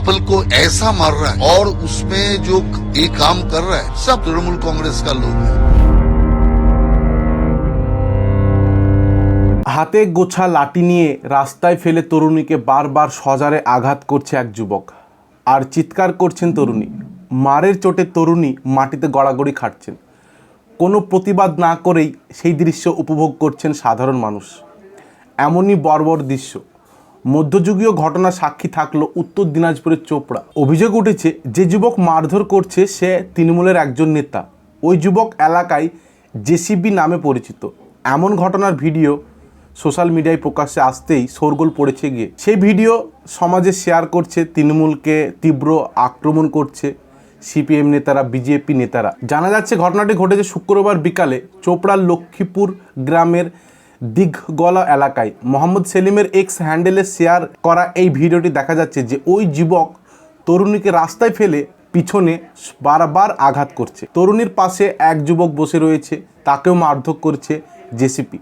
Couple को ऐसा मार रहा है और उसमें जो ये काम कर रहा है सब तृणमूल कांग्रेस का लोग है। হাতে গোছা লাঠি নিয়ে রাস্তায় ফেলে তরুণীকে বারবার সজারে আঘাত করছে এক যুবক, আর চিৎকার করছেন তরুণী। মারের চোটে তরুণী মাটিতে গড়াগড়ি খাটছেন। কোনো প্রতিবাদ না করেই সেই দৃশ্য উপভোগ করছেন সাধারণ মানুষ। এমনই বর্বর দৃশ্য মধ্যযুগীয় ঘটনা সাক্ষী থাকলো উত্তর দিনাজপুরের চোপড়া। অভিযোগ উঠেছে যে যুবক মারধর করছে সে তৃণমূলের একজন নেতা। ওই যুবক এলাকায় জেসিবি নামে পরিচিত। এমন ঘটনার ভিডিও সোশ্যাল মিডিয়ায় প্রকাশ্যে আসতেই শোরগোল পড়েছে গিয়ে। সেই ভিডিও সমাজে শেয়ার করছে, তৃণমূলকে তীব্র আক্রমণ করছে সিপিএম নেতারা, বিজেপি নেতারা। জানা যাচ্ছে ঘটনাটি ঘটেছে শুক্রবার বিকালে চোপড়ার লক্ষ্মীপুর গ্রামের দিঘগলা এলাকায়। মোহাম্মদ সেলিমের এক্স হ্যান্ডেলে শেয়ার করা এই ভিডিওটি দেখা যাচ্ছে যে ওই যুবক তরুণীকে রাস্তায় ফেলে পিছনে বারবার আঘাত করছে। তরুণীর পাশে এক যুবক বসে রয়েছে, তাকেও মারধর করছে জেসিপি।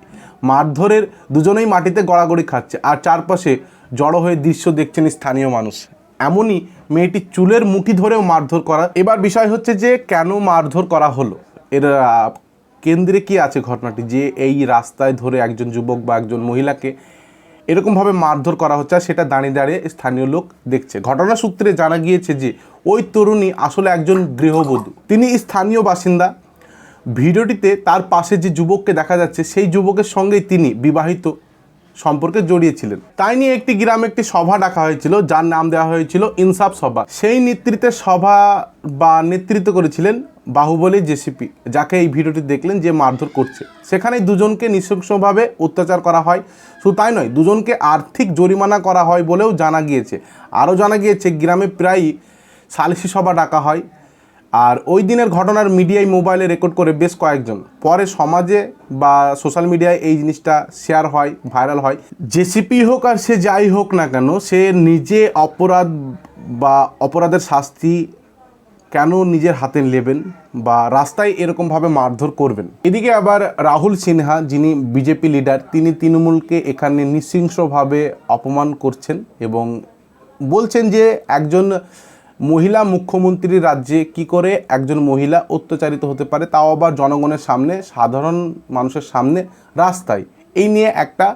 মারধরের দুজনেই মাটিতে গড়াগড়ি খাচ্ছে, আর চারপাশে জড়ো হয়ে দৃশ্য দেখছেন স্থানীয় মানুষ। এমনই মেয়েটির চুলের মুঠি ধরেও মারধর করা। এবার বিষয় হচ্ছে যে কেন মারধর করা হলো, এর কেন্দ্রে কি আছে ঘটনাটি, যে এই রাস্তায় ধরে একজন যুবক বা একজন মহিলাকে এরকমভাবে মারধর করা হচ্ছে, আর সেটা দাঁড়িয়ে দাঁড়িয়ে স্থানীয় লোক দেখছে। ঘটনা সূত্রে জানা গিয়েছে যে ওই তরুণী আসলে একজন গৃহবধূ, তিনি স্থানীয় বাসিন্দা। ভিডিওটিতে তার পাশে যে যুবককে দেখা যাচ্ছে সেই যুবকের সঙ্গেই তিনি বিবাহিত সম্পর্কে জড়িয়েছিলেন। তাই নিয়ে একটি গ্রামে একটি সভা ডাকা হয়েছিল, যার নাম দেওয়া হয়েছিল ইনসাফ সভা। সেই নেতৃত্বের সভা বা নেতৃত্ব করেছিলেন বাহুবলী জেসিপি, যাকে এই ভিডিওটি দেখলেন যে মারধর করছে। সেখানে দুজনকে নৃশংসভাবে অত্যাচার করা হয়। শুধু তাই নয়, দুজনকে আর্থিক জরিমানা করা হয় বলেও জানা গিয়েছে। আরও জানা গিয়েছে গ্রামে প্রায়ই সালিশি সভা ডাকা হয়, আর ওই দিনের ঘটনার মিডিয়ায় মোবাইলে রেকর্ড করে বেশ কয়েকজন। পরে সমাজে বা সোশ্যাল মিডিয়ায় এই জিনিসটা শেয়ার হয়, ভাইরাল হয়। জেসিপি হোক আর সে যাই হোক না কেন, সে নিজে অপরাধ বা অপরাধের শাস্তি কেন নিজের হাতে নেবেন বা রাস্তায় এরকমভাবে মারধর করবেন। এদিকে আবার রাহুল সিনহা, যিনি বিজেপি লিডার, তিনি তৃণমূলকে এখানে নৃশংসভাবে অপমান করছেন এবং বলছেন যে একজন মহিলা মুখ্যমন্ত্রীর রাজ্যে কি করে একজন মহিলা অত্যাচারিত হতে পারে, তাও আবার জনগণের সামনে, সাধারণ মানুষের সামনে, রাস্তায়। এই নিয়ে একটা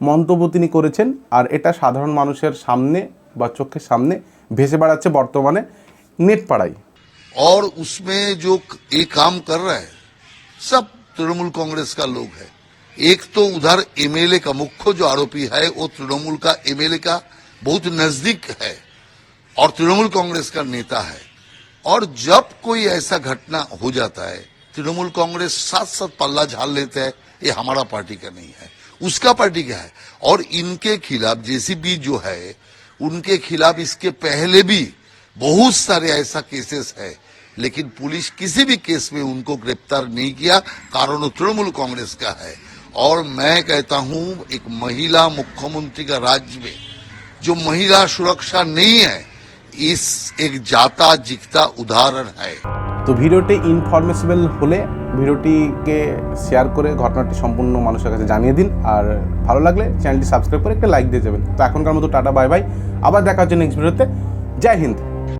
মন্তব্য তিনি করেছেন, আর এটা সাধারণ মানুষের সামনে বা চোখের সামনে ভেসে বেড়াচ্ছে বর্তমানে নেট পাড়ায়। और उसमें जो ये काम कर रहा है सब तृणमूल कांग्रेस का लोग है। एक तो उधर एमएलए का मुख्य जो आरोपी है वो तृणमूल का एमएलए का बहुत नजदीक है और तृणमूल कांग्रेस का नेता है। और जब कोई ऐसा घटना हो जाता है तृणमूल कांग्रेस साथ साथ पल्ला झाड़ लेता है, ये हमारा पार्टी का नहीं है, उसका पार्टी का है। और इनके खिलाफ जेसीबी जो है उनके खिलाफ इसके पहले भी बहुत सारे ऐसा केसेस है, लेकिन पुलिस किसी भी केस में उनको गिरफ्तार नहीं किया, कारण वो तृणमूल कांग्रेस का है। और मैं कहता हूं एक महिला मुख्यमंत्री का राज्य में जो महिला सुरक्षा नहीं है, इस एक जाता जिकता उदाहरण है। তো ভিডিওটি ইনফরমেশনাল হলে ভিডিওটিকে শেয়ার করে ঘটনাটি সম্পূর্ণ মানুষের কাছে জানিয়ে দিন, আর ভালো লাগলে চ্যানেলটি সাবস্ক্রাইব করে একটা লাইক দিয়ে যাবেন। তো এখনকার মতো টাটা, বাই বাই, আবার দেখা হচ্ছে নেক্সট ভিডিওতে। জয় হিন্দ।